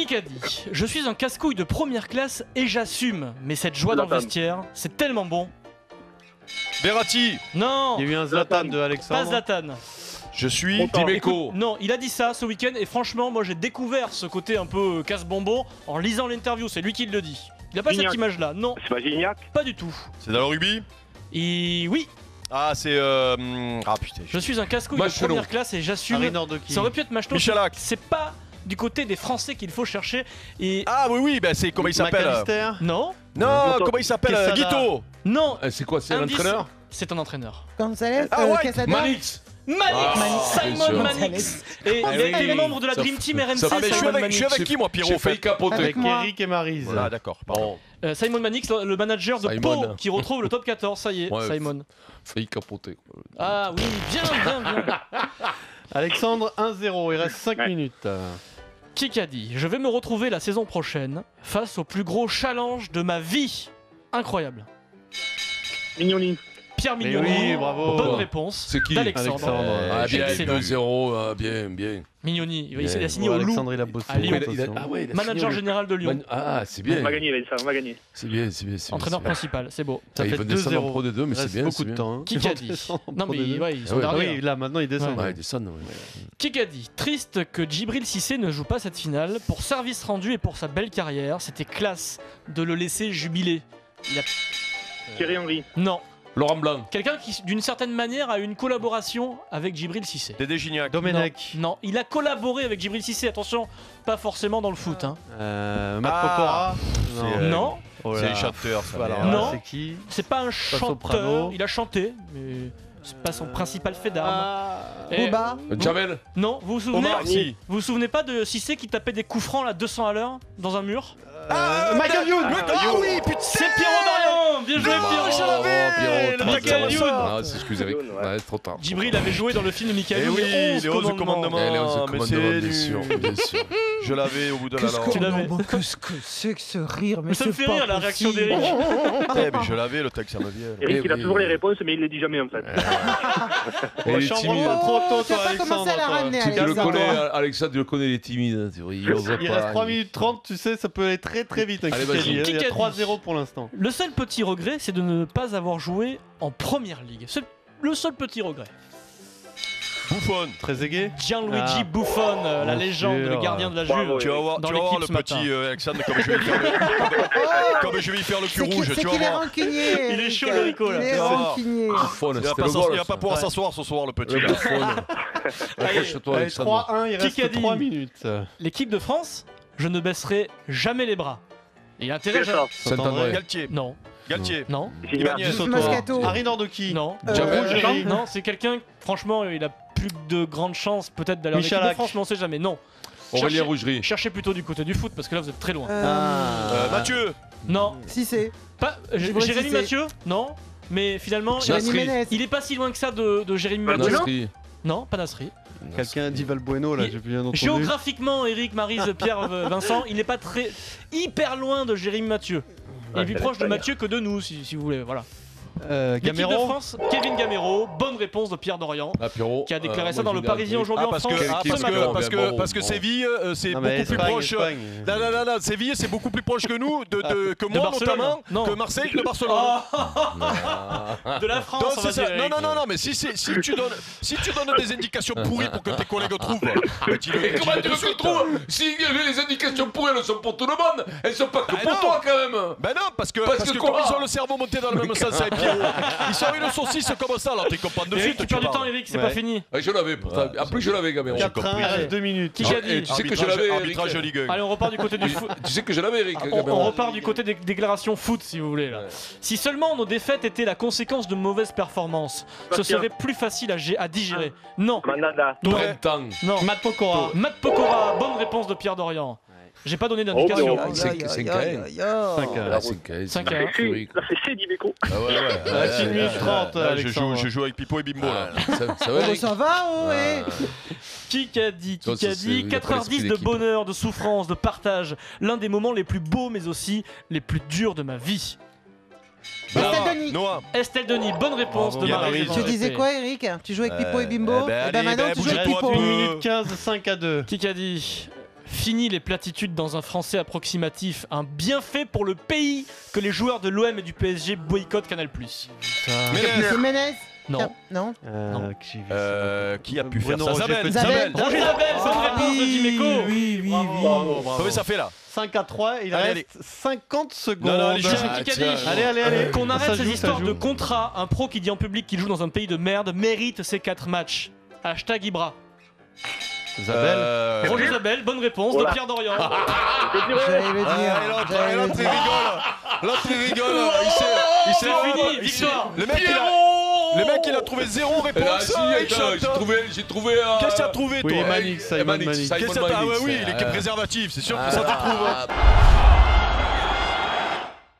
Qui a dit? Je suis un casse-couille de première classe et j'assume. Mais cette joie dans le vestiaire, c'est tellement bon. Verratti. Non. Il y a eu un Zlatan de Alexandre. Pas Zlatan. Je suis Écoute, non, il a dit ça ce week-end et franchement, moi j'ai découvert ce côté un peu casse-bonbon en lisant l'interview. C'est lui qui le dit. Il a pas cette image-là, non. C'est pas Gignac? Pas du tout. C'est dans le rugby? Et oui. Ah, c'est. Ah putain. Je suis un casse-couille de première classe et j'assume. Ça aurait pu être Machelot. Michalak. C'est pas du côté des Français qu'il faut chercher. Et... Ah oui, bah c'est comment il s'appelle? Non. Non, comment il s'appelle? Guito. Non. C'est quoi? C'est l'entraîneur? C'est un entraîneur. Gonzalez, Quesada. Manix. Simon Manix. Et il a été membre de la Dream Team RMC. Ah, mais je suis avec qui, moi, Pierrot? J'ai failli capoter. Avec Eric et Maryse. Ah, d'accord, pardon. Simon Manix, le manager de Pau, qui retrouve le top 14. Ça y est, Simon. Failli capoter. Ah oui, bien. Alexandre, 1-0. Il reste 5 minutes. Qui a dit? Je vais me retrouver la saison prochaine face au plus gros challenge de ma vie. Incroyable. Mignoni. Pierre Mignoni. Oui, bravo. Bonne réponse. C'est qui? Alexandre. Ah, bien, Excellent. 2-0, bien. Mignoni, il a signé au Loup. Alexandre, il a bossé. À Lyon. Manager signé général de Lyon. Ah, c'est bien. On va gagner, on va gagner. C'est bien. Entraîneur principal, c'est beau. Ça fait 2-0 Pro D2, mais c'est bien. beaucoup de temps. Qui a dit? Non mais ils sont derniers. Oui, là maintenant ils descendent. Ouais, ils descendent. Qui a dit? Triste que Djibril Cissé ne joue pas cette finale. Pour service rendu et pour sa belle carrière, c'était classe de le laisser jubiler. Thierry Henry. Non. Laurent Blanc. Quelqu'un qui, d'une certaine manière, a eu une collaboration avec Djibril Cissé. Dédé Gignac. Domenech. Non, il a collaboré avec Djibril Cissé. Attention, pas forcément dans le foot. Hein. Matt Pokora. Non. C'est les chanteurs, ça. Non. C'est qui? C'est pas un chanteur. Il a chanté, mais c'est pas son principal fait d'armes. Booba. Jamel. Non, vous vous souvenez? Omar Sy. Vous vous souvenez pas de Cissé qui tapait des coups francs là 200 à l'heure dans un mur? Michael Youn. Ah oui, putain. C'est Pierrot Dorian. Bien joué, Pierrot. je l'avais. Le Michael Youn. Ah, c'est excusez. Ouais, trop tard. Djibril avait joué dans le film de Michael Eh Youn. oui, les 11 commandements. Mais c'est bien sûr. Je l'avais au bout de la Tu langue. l'avais. Qu'est-ce que c'est que ce rire? Mais ça me fait rire la réaction d'Eric. Eh, mais je l'avais, le texte, ça me vient. Eric, il a toujours les réponses, mais il les dit jamais en fait. Il est Chambre timide. pas trop tôt, Tu toi, vas pas commencer Alexandre. à la ramener, Tu le Alexandre. connais, Alexandre, tu le connais, il est timide. Il reste 3 minutes 30, tu sais, ça peut aller très très vite. Allez, vas-y. Il y a Qui a dit? 3-0 pour l'instant. Le seul petit regret, c'est de ne pas avoir joué en première ligue. C'est le seul petit regret. Buffon. Très aigué. Gianluigi Buffon, la bien légende, sûr. le gardien de la Bravo, Juve. Tu vas voir, Dans tu vas voir l'équipe le ce petit matin. Alexandre comme je vais lui faire le cul rouge, C'est tu vas qu'il est voir. rancunier. Il est chaud, le Eric. Rico, là. Il est Ah. rancunier. Buffon, Il va c'était pas le s'en- goal. il va pas pouvoir s'asseoir ce soir, le petit. Le Buffon. Accroche-toi, Allez, Alexandre. 3-1, il Qui a reste dit? 3 minutes. L'équipe de France, je ne baisserai jamais les bras. Il y a intérêt. Pierre Saint-André. Galtier. Non, Galtier. non, Ibanez. Moscato. Harry Nordoki. non. Jamel. Non, c'est quelqu'un, franchement, il a plus de grandes chances peut-être d'aller en équipe de Michalak. France, mais on sait jamais. Non. Aurélien Rougerie. Cherchez plutôt du côté du foot parce que là vous êtes très loin. Mathieu. Non, Si c'est. pas Djibril Jérémy Cissé. Mathieu. Non, mais finalement, Jérémy Nasri. Ménez. il est pas si loin que ça de Jérémy Mathieu. Nasri. Non, pas Nasri. Quelqu'un a dit Valbueno là, j'ai plus bien entendu. Géographiquement, Eric, Maryse, Pierre, Vincent, il n'est pas très hyper loin de Jérémy Mathieu. Il est plus proche de Mathieu que de nous, si vous voulez. Voilà. L'équipe de Gamero. France, Kevin Gamero, bonne réponse de Pierre Dorian, Ah, Pierrot. qui a déclaré ça moi, dans le je Parisien vais aujourd'hui en parce France. que, ce parce matin. que, parce que, Bravo, parce que bravo. Séville, c'est Non, beaucoup mais plus Espagne, proche. Espagne. Non, Séville, c'est beaucoup plus proche que nous, que moi Barcelone. notamment, Non. que Marseille, de Barcelone. De la France, Donc, on c'est va ça. dire. Eric. Non, mais si tu donnes des indications pourries pour que tes collègues trouvent, bah, dis-le. Et comment tu veux qu'on trouve? Si les indications pour elles sont pour tout le monde, elles sont pas que pour toi quand même. Ben non, parce que quoi comme ils ont le cerveau monté dans le même sens avec Pierrot, ils sont une saucisse comme ça, alors tu comprends de Eric, suite. tu perds du temps, parles. Eric, c'est Ouais. pas fini. Je l'avais pourtant. Après, je l'avais, Gamero. 4-1, il reste 2 minutes. Qui a dit? Et tu sais que je l'avais, Eric. Arbitrage de Ligue 1. Allez, on repart du côté du foot. Tu sais que je l'avais, Eric. On Gamero. repart du côté des déclarations foot, si vous voulez. Là. Ouais. Si seulement nos défaites étaient la conséquence de mauvaises performances, ce Bastien. serait plus facile à digérer. Non, Mandanda. Printemps. non. Matt Pokora. Matt Pokora, bonne réponse de Pierre Dorian. J'ai pas donné d'indication. Oh, C'est Aïe, aïe, aïe, aïe, aïe. 5-1. 5-1. Là, c'est C, Dimeco. Ah ouais. 6 minutes 30, Là, Alexandre. je joue avec Pipo et Bimbo là. Ça va, Oh, Eric? ça va, ouais. Qui a dit Ça, c'est- il a pas 4h10 l'esprit de d'équipe. bonheur, de souffrance, de partage. L'un des moments les plus beaux, mais aussi les plus durs de ma vie. Estelle Denis. Noah. Estelle Denis, bonne réponse Bravo. de Marie. Bien, Tu disais quoi, Eric? Tu jouais avec Pipo et Bimbo? eh ben, Eh ben allez, maintenant, ben, tu joues avec bougez-toi Pipo. un peu. 1 minute 15, 5-2. Qui a dit Fini les platitudes dans un français approximatif, un bienfait pour le pays que les joueurs de l'OM et du PSG boycottent Canal+. C'est Ménez. Non. Non. Qui a pu faire Bruno ça? Roger Zabel. Roger Zabel, bonne réponse de Dimeco. Oui. Combien ça fait là? 5-3, il Allez, reste 50 secondes. Non, allez, C'est ce qui a dit. Allez. Qu'on arrête Ça ces joue, histoires ça de joue. contrat. Un pro qui dit en public qu'il joue dans un pays de merde mérite ses 4 matchs. Hashtag Ibra. Zabel. Roger Zabel, bonne réponse Voilà. de Pierre Dorian. J'allais le dire. Et l'autre il rigole. L'autre il rigole. Il s'est Fini, victoire. Le mec il a trouvé 0 Ah, réponse. si, Il attends, chante. j'ai trouvé. Qu'est-ce que tu as trouvé toi? Oui, Manix, Simon Manix. Qu'est-ce que t'as? Ah ouais, oui, il est préservatif, c'est sûr que ça tu trouves.